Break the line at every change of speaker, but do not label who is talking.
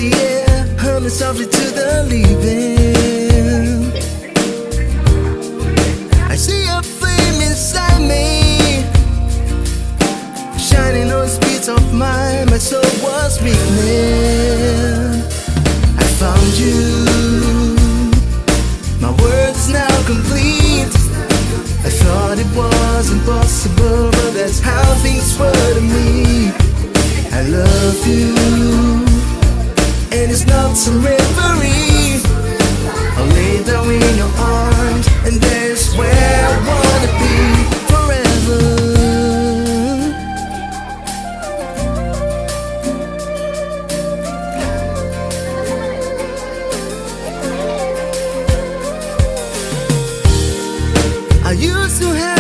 the air, humming softly to the leaving. I see a flame inside me, shining on the speeds of mine. My soul was weakening. I found you, my world's now complete. I thought it was impossible, but that's how things were to me. I love you, and it's not some reverie. I'll lay down in your arms, and there's where I wanna be forever. I used to have